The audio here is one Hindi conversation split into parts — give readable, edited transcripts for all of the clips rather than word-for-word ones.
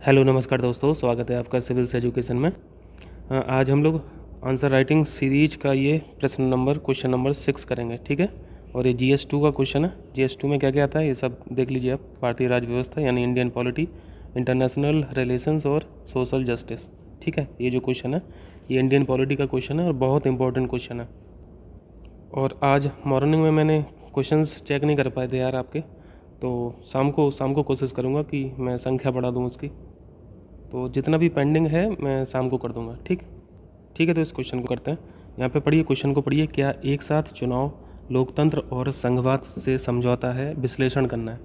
हेलो नमस्कार दोस्तों, स्वागत है आपका सिविल्स एजुकेशन में। आज हम लोग आंसर राइटिंग सीरीज का ये क्वेश्चन नंबर 6 करेंगे, ठीक है। और ये GS2 का क्वेश्चन है। GS2 में क्या क्या आता है ये सब देख लीजिए आप। भारतीय राज्य व्यवस्था यानी इंडियन पॉलिटी, इंटरनेशनल रिलेशंस और सोशल जस्टिस, ठीक है। ये जो क्वेश्चन है ये इंडियन पॉलिटी का क्वेश्चन है और बहुत इंपॉर्टेंट क्वेश्चन है। और आज मॉर्निंग में मैंने क्वेश्चंस चेक नहीं कर पाए थे यार आपके, तो शाम को कोशिश करूँगा कि मैं संख्या बढ़ा दूँ उसकी। तो जितना भी पेंडिंग है मैं शाम को कर दूंगा, ठीक है। तो इस क्वेश्चन को करते हैं। यहाँ पे पढ़िए, क्वेश्चन को पढ़िए। क्या एक साथ चुनाव, लोकतंत्र और संघवाद से समझौता है? विश्लेषण करना है।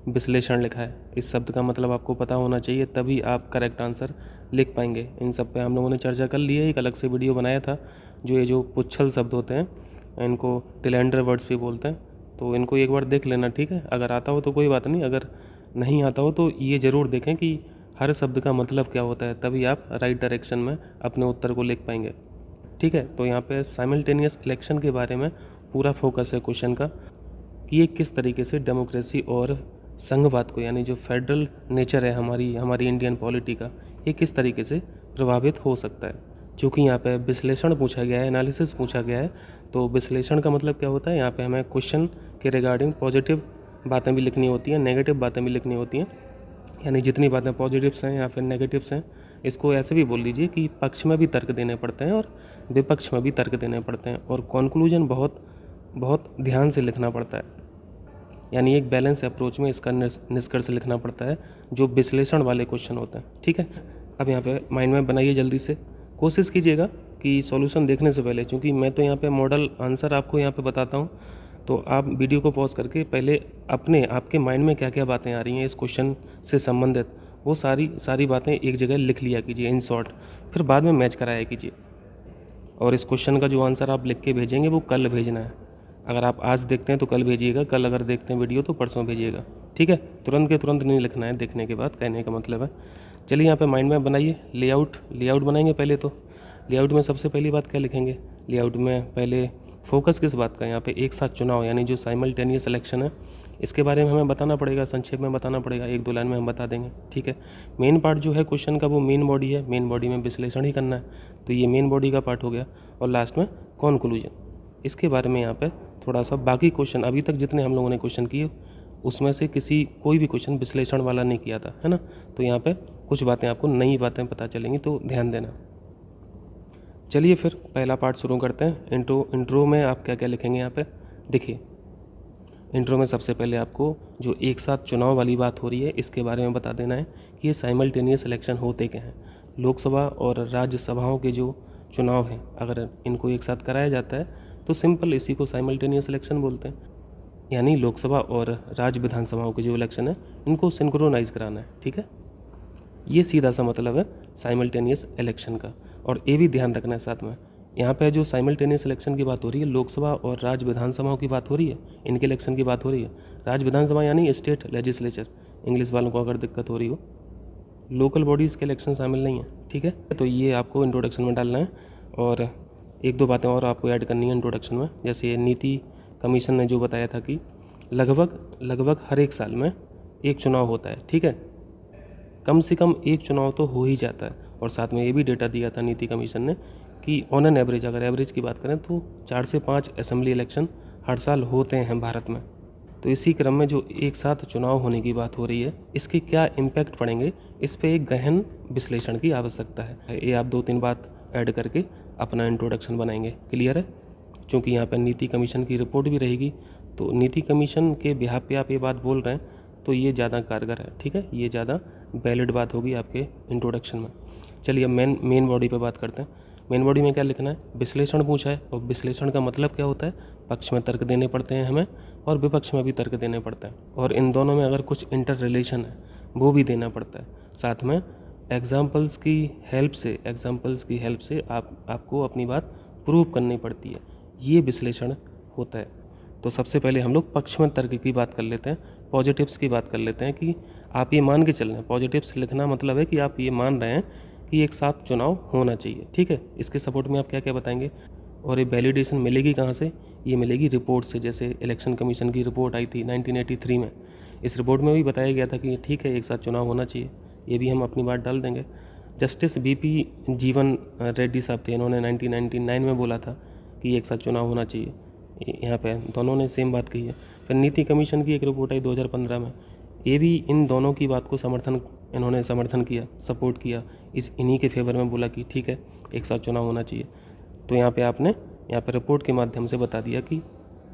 विश्लेषण लिखा है, इस शब्द का मतलब आपको पता होना चाहिए, तभी आप करेक्ट आंसर लिख पाएंगे। इन सब पे हम लोगों ने चर्चा कर ली है, एक अलग से वीडियो बनाया था। जो पुच्छल शब्द होते हैं इनको टिलेंडर वर्ड्स भी बोलते हैं, तो इनको एक बार देख लेना, ठीक है। अगर आता हो तो कोई बात नहीं, अगर नहीं आता हो तो ये ज़रूर देखें कि हर शब्द का मतलब क्या होता है, तभी आप राइट डायरेक्शन में अपने उत्तर को लिख पाएंगे, ठीक है। तो यहाँ पे साइमल्टेनियस इलेक्शन के बारे में पूरा फोकस है क्वेश्चन का कि ये किस तरीके से डेमोक्रेसी और संघवाद को, यानी जो फेडरल नेचर है हमारी इंडियन पॉलिटी का, ये किस तरीके से प्रभावित हो सकता है। चूँकि यहाँ पे विश्लेषण पूछा गया है, एनालिसिस पूछा गया है, तो विश्लेषण का मतलब क्या होता है, यहाँ पे हमें क्वेश्चन के रिगार्डिंग पॉजिटिव बातें भी लिखनी होती हैं, नेगेटिव बातें भी लिखनी होती हैं। यानी जितनी बातें पॉजिटिव्स हैं या फिर नेगेटिव्स हैं, इसको ऐसे भी बोल लीजिए कि पक्ष में भी तर्क देने पड़ते हैं और विपक्ष में भी तर्क देने पड़ते हैं, और कंक्लूजन बहुत बहुत ध्यान से लिखना पड़ता है। यानी एक बैलेंस अप्रोच में इसका निष्कर्ष लिखना पड़ता है, जो विश्लेषण वाले क्वेश्चन होते हैं, ठीक है। अब यहाँ पे माइंड में बनाइए, जल्दी से कोशिश कीजिएगा कि सॉल्यूशन देखने से पहले, चूँकि मैं तो यहाँ पे मॉडल आंसर आपको यहाँ पे बताता हूँ, तो आप वीडियो को पॉज करके पहले आपके माइंड में क्या क्या बातें आ रही हैं इस क्वेश्चन से संबंधित, वो सारी बातें एक जगह लिख लिया कीजिए इन शॉर्ट, फिर बाद में मैच कराया कीजिए। और इस क्वेश्चन का जो आंसर आप लिख के भेजेंगे वो कल भेजना है। अगर आप आज देखते हैं तो कल भेजिएगा, कल अगर देखते हैं वीडियो तो परसों भेजिएगा, ठीक है। तुरंत के तुरंत नहीं लिखना है देखने के बाद, कहने का मतलब है। चलिए यहाँ पे माइंड में बनाइए। लेआउट बनाएंगे पहले। तो लेआउट में सबसे पहली बात क्या लिखेंगे? लेआउट में पहले फोकस किस बात का? यहाँ पे एक साथ चुनाव यानी जो साइमल्टेनियस इलेक्शन है, इसके बारे में हमें बताना पड़ेगा, संक्षेप में बताना पड़ेगा, 1-2 लाइन में हम बता देंगे, ठीक है। मेन पार्ट जो है क्वेश्चन का वो मेन बॉडी है, मेन बॉडी में विश्लेषण ही करना है, तो ये मेन बॉडी का पार्ट हो गया। और लास्ट में कॉन्क्लूजन, इसके बारे में यहाँ पे थोड़ा सा बाकी क्वेश्चन अभी तक जितने हम लोगों ने क्वेश्चन किए उसमें से कोई भी क्वेश्चन विश्लेषण वाला नहीं किया था, है ना। तो यहाँ पे कुछ बातें आपको नई बातें पता चलेंगी, तो ध्यान देना। चलिए फिर पहला पार्ट शुरू करते हैं। इंट्रो में आप क्या क्या लिखेंगे यहाँ पे देखिए। इंट्रो में सबसे पहले आपको जो एक साथ चुनाव वाली बात हो रही है इसके बारे में बता देना है कि ये साइमल्टेनियस इलेक्शन होते क्या हैं। लोकसभा और राज्यसभाओं के जो चुनाव हैं, अगर इनको एक साथ कराया जाता है तो सिंपल इसी को साइमल्टेनियस इलेक्शन बोलते हैं। यानी लोकसभा और राज्य विधानसभाओं के जो इलेक्शन है इनको सिंक्रोनाइज कराना है, ठीक है। ये सीधा सा मतलब है साइमल्टेनियस इलेक्शन का। और ये भी ध्यान रखना है साथ में, यहाँ पे जो साइमल्टेनियस इलेक्शन की बात हो रही है, लोकसभा और राज्य विधानसभाओं की बात हो रही है, इनके इलेक्शन की बात हो रही है। राज्य विधानसभा यानी स्टेट लेजिस्लेचर, इंग्लिश वालों को अगर दिक्कत हो रही हो, लोकल बॉडीज़ के इलेक्शन शामिल नहीं है, ठीक है। तो ये आपको इंट्रोडक्शन में डालना है। और 1-2 बातें और आपको ऐड करनी है इंट्रोडक्शन में। जैसे नीति कमीशन ने जो बताया था कि लगभग हर एक साल में एक चुनाव होता है, ठीक है। कम से कम एक चुनाव तो हो ही जाता है। और साथ में ये भी डेटा दिया था नीति कमीशन ने कि ऑन एन एवरेज, अगर एवरेज की बात करें तो 4 से 5 असेंबली इलेक्शन हर साल होते हैं भारत में। तो इसी क्रम में जो एक साथ चुनाव होने की बात हो रही है, इसके क्या इम्पैक्ट पड़ेंगे, इस पे एक गहन विश्लेषण की आवश्यकता है। ये आप 2-3 बात ऐड करके अपना इंट्रोडक्शन बनाएंगे, क्लियर है। चूँकि यहाँ पर नीति कमीशन की रिपोर्ट भी रहेगी, तो नीति कमीशन के बिहाफ पे आप ये बात बोल रहे हैं तो ये ज़्यादा कारगर है, ठीक है। ये ज़्यादा वैलिड बात होगी आपके इंट्रोडक्शन में। चलिए अब मेन बॉडी पे बात करते हैं। मेन बॉडी में क्या लिखना है? विश्लेषण पूछा है, और विश्लेषण का मतलब क्या होता है? पक्ष में तर्क देने पड़ते हैं हमें और विपक्ष में भी तर्क देने पड़ता है, और इन दोनों में अगर कुछ इंटर रिलेशन है वो भी देना पड़ता है। साथ में एग्जाम्पल्स की हेल्प से आपको अपनी बात प्रूव करनी पड़ती है। ये विश्लेषण होता है। तो सबसे पहले हम लोग पक्ष में तर्क की बात कर लेते हैं, पॉजिटिव्स की बात कर लेते हैं कि आप ये मान के चल रहे हैं। पॉजिटिव्स लिखना मतलब है कि आप ये मान रहे हैं कि एक साथ चुनाव होना चाहिए, ठीक है। इसके सपोर्ट में आप क्या क्या बताएंगे? और ये वैलिडेशन मिलेगी कहाँ से? ये मिलेगी रिपोर्ट से। जैसे इलेक्शन कमीशन की रिपोर्ट आई थी 1983 में, इस रिपोर्ट में भी बताया गया था कि ठीक है एक साथ चुनाव होना चाहिए, ये भी हम अपनी बात डाल देंगे। जस्टिस बीपी जीवन रेड्डी साहब थे, इन्होंने 1999 में बोला था कि एक साथ चुनाव होना चाहिए। यहाँ पे दोनों ने सेम बात कही है। फिर नीति कमीशन की एक रिपोर्ट आई 2015 में, ये भी इन दोनों की बात को इन्होंने समर्थन किया, सपोर्ट किया, इन्हीं के फेवर में बोला कि ठीक है एक साथ चुनाव होना चाहिए। तो यहाँ पे रिपोर्ट के माध्यम से बता दिया कि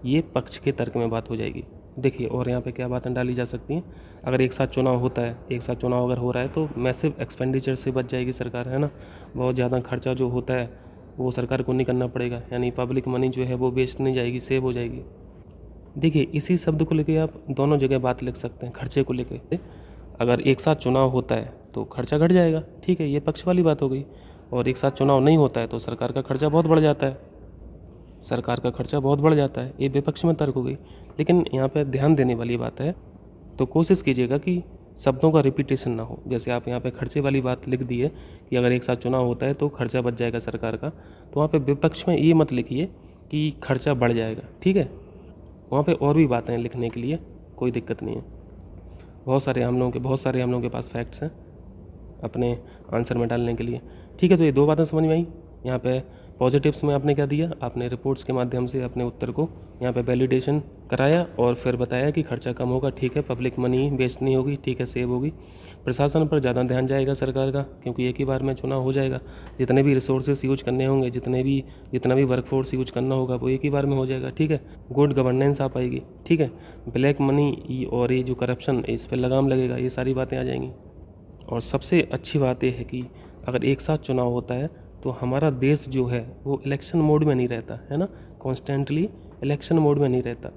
ये पक्ष के तर्क में बात हो जाएगी। देखिए, और यहाँ पे क्या बातें डाली जा सकती हैं, अगर एक साथ चुनाव होता है, एक साथ चुनाव अगर हो रहा है तो मैसिव एक्सपेंडिचर से बच जाएगी सरकार, है ना। बहुत ज़्यादा खर्चा जो होता है वो सरकार को नहीं करना पड़ेगा, यानी पब्लिक मनी जो है वो वेस्ट नहीं जाएगी, सेव हो जाएगी। देखिए, इसी शब्द को लेके आप दोनों जगह बात लिख सकते हैं, खर्चे को लेके। अगर एक साथ चुनाव होता है तो खर्चा घट जाएगा, ठीक है, ये पक्ष वाली बात हो गई। और एक साथ चुनाव नहीं होता है तो सरकार का खर्चा बहुत बढ़ जाता है, ये विपक्ष में तर्क हो गई। लेकिन यहाँ पे ध्यान देने वाली बात है, तो कोशिश कीजिएगा कि शब्दों का रिपीटेशन ना हो। जैसे आप यहाँ पे खर्चे वाली बात लिख दी है कि अगर एक साथ चुनाव होता है तो खर्चा बच जाएगा सरकार का, तो वहाँ पे विपक्ष में ये मत लिखिए कि खर्चा बढ़ जाएगा, ठीक है। वहाँ पे और भी बातें लिखने के लिए कोई दिक्कत नहीं है। बहुत सारे हम लोगों के पास फैक्ट्स हैं अपने आंसर में डालने के लिए, ठीक है। तो ये दो बातें समझ में आई। यहाँ पे पॉजिटिव्स में आपने क्या दिया, आपने रिपोर्ट्स के माध्यम से अपने उत्तर को यहाँ पे वैलिडेशन कराया और फिर बताया कि खर्चा कम होगा, ठीक है, पब्लिक मनी वेस्ट नहीं होगी, ठीक है, सेव होगी। प्रशासन पर ज़्यादा ध्यान जाएगा सरकार का, क्योंकि एक ही बार में चुनाव हो जाएगा। जितने भी रिसोर्सेज यूज करने होंगे, जितना भी वर्कफोर्स यूज करना होगा वो एक ही बार में हो जाएगा, ठीक है। गुड गवर्नेंस आ पाएगी, ठीक है। ब्लैक मनी और ये जो करप्शन, इस पर लगाम लगेगा, ये सारी बातें आ जाएंगी। और सबसे अच्छी बात यह है कि अगर एक साथ चुनाव होता है तो हमारा देश जो है वो इलेक्शन मोड में नहीं रहता, है ना, कॉन्स्टेंटली इलेक्शन मोड में नहीं रहता।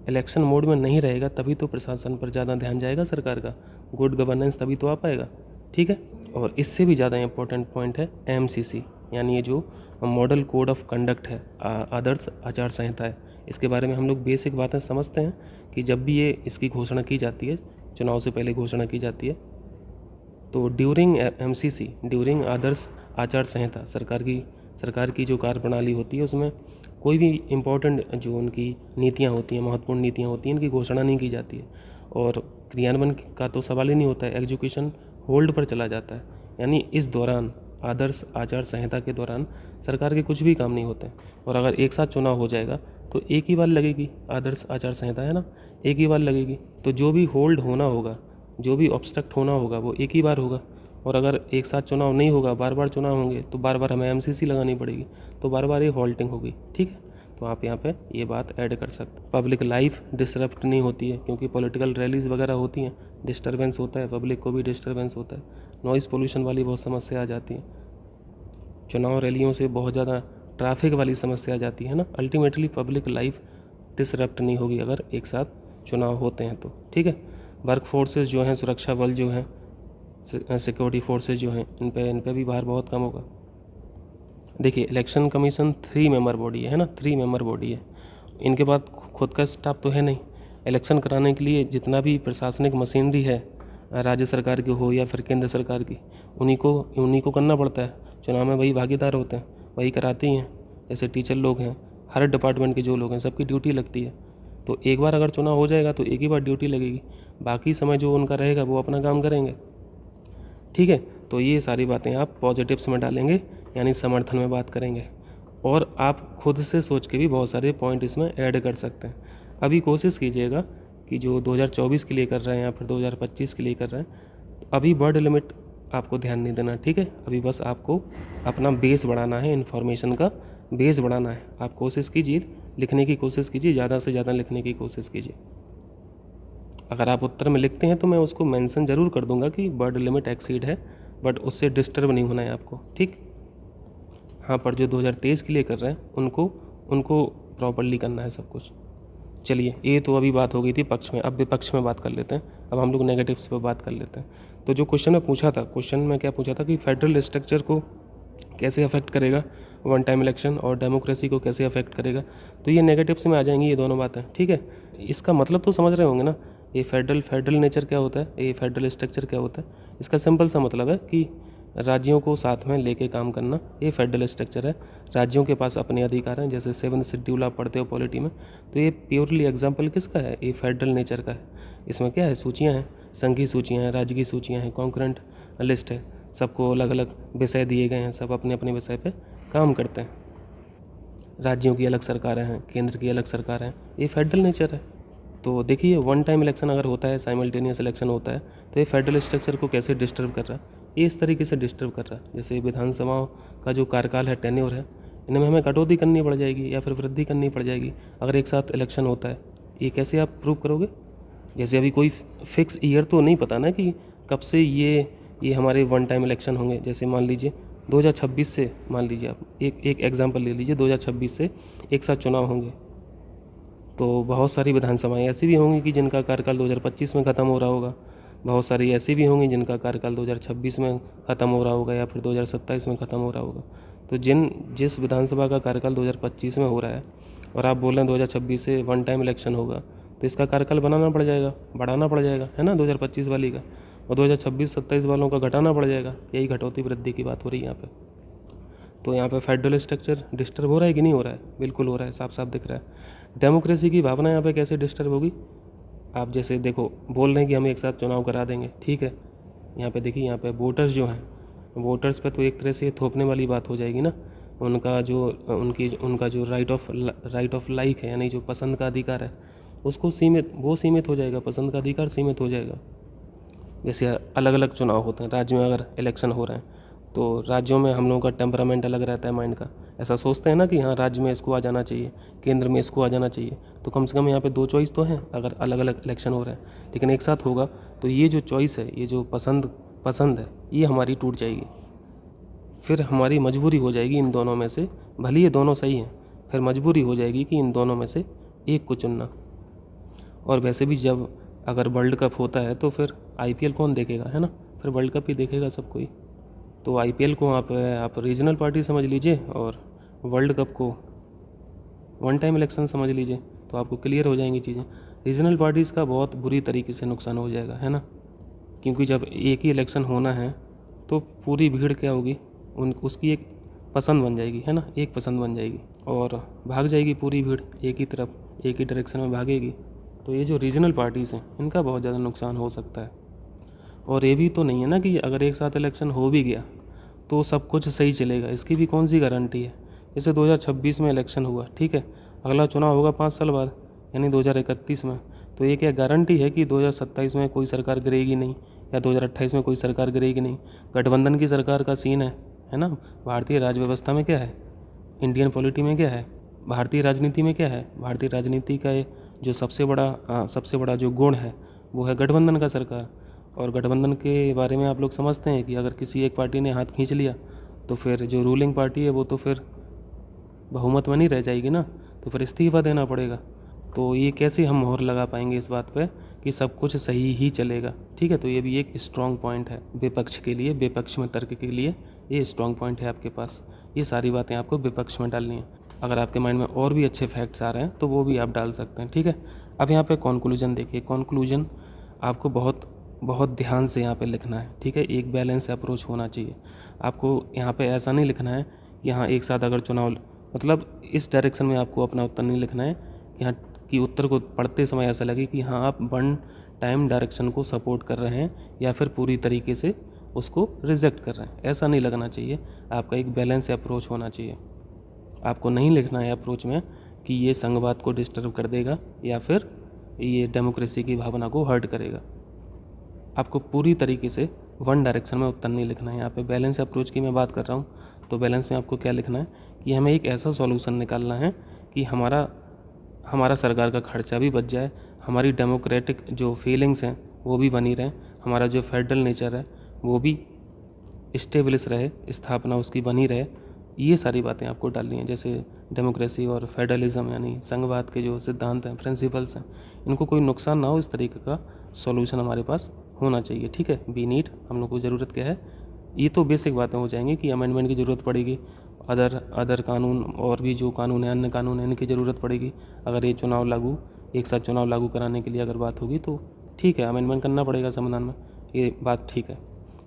इलेक्शन मोड में नहीं रहेगा तभी तो प्रशासन पर ज़्यादा ध्यान जाएगा सरकार का, गुड गवर्नेंस तभी तो आ पाएगा, ठीक है। और इससे भी ज़्यादा इम्पोर्टेंट पॉइंट है MCC, यानी ये जो मॉडल कोड ऑफ कंडक्ट है, आदर्श आचार संहिता है। इसके बारे में हम लोग बेसिक बातें समझते हैं कि जब भी इसकी घोषणा की जाती है, चुनाव से पहले घोषणा की जाती है, तो ड्यूरिंग MCC, ड्यूरिंग आदर्श आचार संहिता, सरकार की जो कार्यप्रणाली होती है उसमें कोई भी इम्पोर्टेंट जो उनकी नीतियाँ होती हैं, महत्वपूर्ण नीतियाँ होती हैं, इनकी घोषणा नहीं की जाती है। और क्रियान्वयन का तो सवाल ही नहीं होता है, एग्जीक्यूशन होल्ड पर चला जाता है। यानी इस दौरान, आदर्श आचार संहिता के दौरान सरकार के कुछ भी काम नहीं होते। और अगर एक साथ चुनाव हो जाएगा तो एक ही बार लगेगी, आदर्श आचार संहिता है ना, एक ही बार लगेगी। तो जो भी होल्ड होना होगा, जो भी ऑब्स्ट्रक्ट होना होगा वो एक ही बार होगा। और अगर एक साथ चुनाव नहीं होगा, बार बार चुनाव होंगे, तो बार बार हमें MCC लगानी पड़ेगी, तो बार बार ये हॉल्टिंग होगी, ठीक है। तो आप यहाँ पे ये बात ऐड कर सकते हैं। पब्लिक लाइफ डिस्टर्ब नहीं होती है, क्योंकि पॉलिटिकल रैलीज वगैरह होती हैं, डिस्टर्बेंस होता है, पब्लिक को भी डिस्टर्बेंस होता है, नॉइज़ पोल्यूशन वाली बहुत समस्या आ जाती है, चुनाव रैलियों से बहुत ज़्यादा ट्रैफिक वाली समस्या आ जाती है ना। अल्टीमेटली पब्लिक लाइफ डिसरप्ट नहीं होगी अगर एक साथ चुनाव होते हैं तो, ठीक है। वर्क फोर्सेज जो हैं, सुरक्षा बल जो हैं, सिक्योरिटी फोर्सेज जो हैं, इन पे भी भार बहुत कम होगा। देखिए, इलेक्शन कमीशन 3 मेंबर बॉडी है ना, 3 मेंबर बॉडी है। इनके बाद खुद का स्टाफ तो है नहीं। इलेक्शन कराने के लिए जितना भी प्रशासनिक मशीनरी है, राज्य सरकार की हो या फिर केंद्र सरकार की, उन्हीं को करना पड़ता है। चुनाव में वही भागीदार होते हैं, वही कराते ही हैं। जैसे टीचर लोग हैं, हर डिपार्टमेंट के जो लोग हैं, सबकी ड्यूटी लगती है। तो एक बार अगर चुनाव हो जाएगा तो एक ही बार ड्यूटी लगेगी, बाकी समय जो उनका रहेगा वो अपना काम करेंगे, ठीक है। तो ये सारी बातें आप पॉजिटिव्स में डालेंगे, यानी समर्थन में बात करेंगे। और आप खुद से सोच के भी बहुत सारे पॉइंट इसमें ऐड कर सकते हैं। अभी कोशिश कीजिएगा कि जो 2024 के लिए कर रहे हैं या फिर 2025 के लिए कर रहे हैं, अभी वर्ड लिमिट आपको ध्यान नहीं देना, ठीक है। अभी बस आपको अपना बेस बढ़ाना है, इन्फॉर्मेशन का बेस बढ़ाना है। आप कोशिश कीजिए, लिखने की कोशिश कीजिए, ज़्यादा से ज़्यादा लिखने की कोशिश कीजिए। अगर आप उत्तर में लिखते हैं तो मैं उसको मेंशन ज़रूर कर दूंगा कि वर्ड लिमिट एक्सीड है, बट उससे डिस्टर्ब नहीं होना है आपको, ठीक। हाँ, पर जो 2023 के लिए कर रहे हैं उनको प्रॉपर्ली करना है सब कुछ। चलिए, ये तो अभी बात हो गई थी पक्ष में, अब विपक्ष में बात कर लेते हैं। अब हम लोग नेगेटिव्स पर बात कर लेते हैं। तो जो क्वेश्चन में क्या पूछा था कि फेडरल स्ट्रक्चर को कैसे अफेक्ट करेगा वन टाइम इलेक्शन, और डेमोक्रेसी को कैसे अफेक्ट करेगा। तो ये नेगेटिव्स में आ जाएंगी ये दोनों बातें, ठीक है। इसका मतलब तो समझ रहे होंगे ना, ये फेडरल नेचर क्या होता है, ये फेडरल स्ट्रक्चर क्या होता है। इसका सिंपल सा मतलब है कि राज्यों को साथ में लेके काम करना, ये फेडरल स्ट्रक्चर है। राज्यों के पास अपने अधिकार हैं, जैसे 7th शेड्यूल आप पढ़ते हो पॉलिटी में, तो ये प्योरली एग्जाम्पल किसका है, ये फेडरल नेचर का है। इसमें क्या है, सूचियाँ हैं, संघ की सूचियाँ हैं, राज्य की सूचियाँ हैं, कॉन्करेंट लिस्ट है, सबको अलग अलग विषय दिए गए हैं, सब अपने अपने विषय पे काम करते हैं। राज्यों की अलग सरकारें हैं, केंद्र की अलग सरकारें हैं, ये फेडरल नेचर है। तो देखिए, वन टाइम इलेक्शन अगर होता है, साइमल्टेनियस इलेक्शन होता है, तो ये फेडरल स्ट्रक्चर को कैसे डिस्टर्ब कर रहा है, ये इस तरीके से डिस्टर्ब कर रहा है। जैसे विधानसभाओं का जो कार्यकाल है, टेन्योर है, इनमें हमें कटौती करनी पड़ जाएगी या फिर वृद्धि करनी पड़ जाएगी अगर एक साथ इलेक्शन होता है। ये कैसे आप प्रूव करोगे? जैसे अभी कोई फिक्स ईयर तो नहीं पता ना कि कब से ये हमारे वन टाइम इलेक्शन होंगे। जैसे मान लीजिए 2026 से, मान लीजिए आप एक एग्जांपल ले लीजिए, 2026 से एक साथ चुनाव होंगे, तो बहुत सारी विधानसभाएं ऐसी भी होंगी कि जिनका कार्यकाल 2025 में ख़त्म हो रहा होगा, बहुत सारी ऐसी भी होंगी जिनका कार्यकाल 2026 में ख़त्म हो रहा होगा या फिर 2027 में ख़त्म हो रहा होगा। तो जिस विधानसभा का कार्यकाल 2025 में हो रहा है और आप बोल रहे हैं 2026 से वन टाइम इलेक्शन होगा, तो इसका कार्यकाल बनाना पड़ जाएगा, बढ़ाना पड़ जाएगा, है ना, 2025 वाली का, और 2026-27 वालों का घटाना पड़ जाएगा। यही घटौती वृद्धि की बात हो रही है यहाँ पे। तो यहाँ पे फेडरल स्ट्रक्चर डिस्टर्ब हो रहा है कि नहीं हो रहा है? बिल्कुल हो रहा है, साफ साफ दिख रहा है। डेमोक्रेसी की भावना यहाँ पे कैसे डिस्टर्ब होगी? आप जैसे देखो, बोल रहे हैं कि हम एक साथ चुनाव करा देंगे, ठीक है, यहाँ पे देखिए, यहाँ पे वोटर्स जो हैं, वोटर्स पे तो एक तरह से थोपने वाली बात हो जाएगी ना। उनका जो राइट ऑफ लाइक है, यानी जो पसंद का अधिकार है, उसको सीमित हो जाएगा, पसंद का अधिकार सीमित हो जाएगा। जैसे अलग अलग चुनाव होते हैं राज्य में, अगर इलेक्शन हो रहे हैं तो राज्यों में हम लोगों का टेम्परामेंट अलग रहता है, माइंड का। ऐसा सोचते हैं ना कि हाँ, राज्य में इसको आ जाना चाहिए, केंद्र में इसको आ जाना चाहिए, तो कम से कम यहाँ पे 2 चॉइस तो हैं अगर अलग अलग इलेक्शन हो रहे हैं। लेकिन एक साथ होगा तो ये जो चॉइस है, ये जो पसंद है, ये हमारी टूट जाएगी। फिर हमारी मजबूरी हो जाएगी इन दोनों में से, भले ये दोनों सही हैं, फिर मजबूरी हो जाएगी कि इन दोनों में से एक को चुनना। और वैसे भी जब अगर वर्ल्ड कप होता है तो फिर IPL कौन देखेगा, है ना, फिर वर्ल्ड कप ही देखेगा सब कोई। तो IPL को आप रीजनल पार्टी समझ लीजिए और वर्ल्ड कप को वन टाइम इलेक्शन समझ लीजिए, तो आपको क्लियर हो जाएंगी चीज़ें। रीजनल पार्टीज़ का बहुत बुरी तरीके से नुकसान हो जाएगा, है ना, क्योंकि जब एक ही इलेक्शन होना है तो पूरी भीड़ क्या होगी, उसकी एक पसंद बन जाएगी, है ना, एक पसंद बन जाएगी और भाग जाएगी पूरी भीड़ एक ही तरफ, एक ही डायरेक्शन में भागेगी। तो ये जो रीजनल पार्टीज़ हैं, इनका बहुत ज़्यादा नुकसान हो सकता है। और ये भी तो नहीं है ना कि अगर एक साथ इलेक्शन हो भी गया तो सब कुछ सही चलेगा, इसकी भी कौन सी गारंटी है। जैसे 2026 में इलेक्शन हुआ, ठीक है, अगला चुनाव होगा 5 साल बाद, यानी 2031 में, तो ये क्या गारंटी है कि 2027 में कोई सरकार गिरेगी नहीं या 2028 में कोई सरकार गिरेगी नहीं? गठबंधन की सरकार का सीन है ना। भारतीय राज व्यवस्था में क्या है, इंडियन पॉलिटी में क्या है, भारतीय राजनीति में क्या है, भारतीय राजनीति का जो सबसे बड़ा जो गुण है वो है गठबंधन का सरकार। और गठबंधन के बारे में आप लोग समझते हैं कि अगर किसी एक पार्टी ने हाथ खींच लिया तो फिर जो रूलिंग पार्टी है वो तो फिर बहुमत में नहीं रह जाएगी ना, तो फिर इस्तीफा देना पड़ेगा। तो ये कैसे हम मोहर लगा पाएंगे इस बात पे कि सब कुछ सही ही चलेगा, ठीक है। तो ये भी एक स्ट्रॉन्ग पॉइंट है विपक्ष के लिए, विपक्ष में तर्क के लिए ये स्ट्रॉन्ग पॉइंट है आपके पास। ये सारी बातें आपको विपक्ष में डालनी है। अगर आपके माइंड में और भी अच्छे फैक्ट्स आ रहे हैं तो वो भी आप डाल सकते हैं, ठीक है। अब यहाँ पे कंक्लूजन देखिए, कंक्लूजन आपको बहुत ध्यान से यहाँ पे लिखना है, ठीक है। एक बैलेंस अप्रोच होना चाहिए आपको। यहाँ पे ऐसा नहीं लिखना है कि हाँ एक साथ अगर चुनाव, मतलब इस डायरेक्शन में आपको अपना उत्तर नहीं लिखना है कि हाँ कि उत्तर को पढ़ते समय ऐसा लगे कि हाँ आप वन टाइम डायरेक्शन को सपोर्ट कर रहे हैं या फिर पूरी तरीके से उसको रिजेक्ट कर रहे हैं, ऐसा नहीं लगना चाहिए। आपका एक बैलेंस अप्रोच होना चाहिए। आपको नहीं लिखना है अप्रोच में कि ये संघवाद को डिस्टर्ब कर देगा या फिर ये डेमोक्रेसी की भावना को हर्ट करेगा। आपको पूरी तरीके से वन डायरेक्शन में उत्तर नहीं लिखना है। यहाँ पे बैलेंस अप्रोच की मैं बात कर रहा हूँ, तो बैलेंस में आपको क्या लिखना है कि हमें एक ऐसा सॉल्यूशन निकालना है कि हमारा सरकार का खर्चा भी बच जाए, हमारी डेमोक्रेटिक जो फीलिंग्स हैं वो भी बनी रहें, हमारा जो फेडरल नेचर है वो भी स्टेबलिश रहे, स्थापना उसकी बनी रहे। ये सारी बातें आपको डालनी है। जैसे डेमोक्रेसी और फेडरलिज्म यानी संघवाद के जो सिद्धांत हैं, प्रिंसिपल्स हैं, इनको कोई नुकसान ना हो, इस तरीके का सॉल्यूशन हमारे पास होना चाहिए, ठीक है। वी नीड, हम लोग को ज़रूरत क्या है, ये तो बेसिक बातें हो जाएंगी कि अमेंडमेंट की ज़रूरत पड़ेगी, अदर कानून और भी जो कानून है, अन्य कानून है, इनकी ज़रूरत पड़ेगी। अगर ये एक साथ चुनाव लागू कराने के लिए अगर बात होगी तो ठीक है, अमेंडमेंट करना पड़ेगा संविधान में, ये बात ठीक है।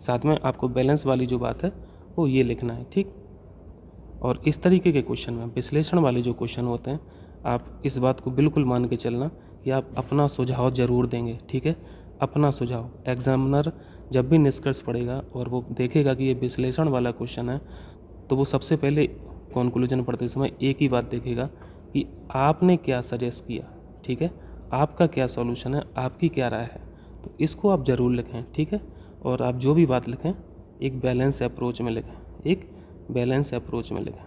साथ में आपको बैलेंस वाली जो बात है वो ये लिखना है, ठीक। और इस तरीके के क्वेश्चन में, विश्लेषण वाले जो क्वेश्चन होते हैं, आप इस बात को बिल्कुल मान के चलना कि आप अपना सुझाव ज़रूर देंगे, ठीक है। अपना सुझाव, एग्जामिनर जब भी निष्कर्ष पढ़ेगा और वो देखेगा कि ये विश्लेषण वाला क्वेश्चन है, तो वो सबसे पहले कॉन्क्लूजन पढ़ते समय एक ही बात देखेगा कि आपने क्या सजेस्ट किया, ठीक है। आपका क्या सॉल्यूशन है, आपकी क्या राय है, तो इसको आप ज़रूर लिखें, ठीक है। और आप जो भी बात लिखें एक बैलेंस अप्रोच में लिखें, एक बैलेंस अप्रोच में लिखें।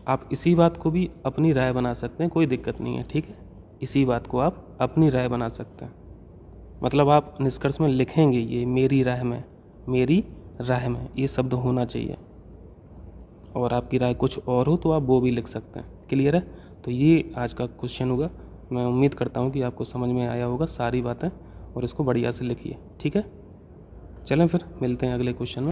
आप इसी बात को भी अपनी राय बना सकते हैं, कोई दिक्कत नहीं है, ठीक है। इसी बात को आप अपनी राय बना सकते हैं, मतलब आप निष्कर्ष में लिखेंगे ये मेरी राय में, मेरी राय में ये शब्द होना चाहिए। और आपकी राय कुछ और हो तो आप वो भी लिख सकते हैं। क्लियर है? तो ये आज का क्वेश्चन होगा। मैं उम्मीद करता हूँ कि आपको समझ में आया होगा सारी बातें, और इसको बढ़िया से लिखिए, ठीक है। चलें फिर मिलते हैं अगले क्वेश्चन में।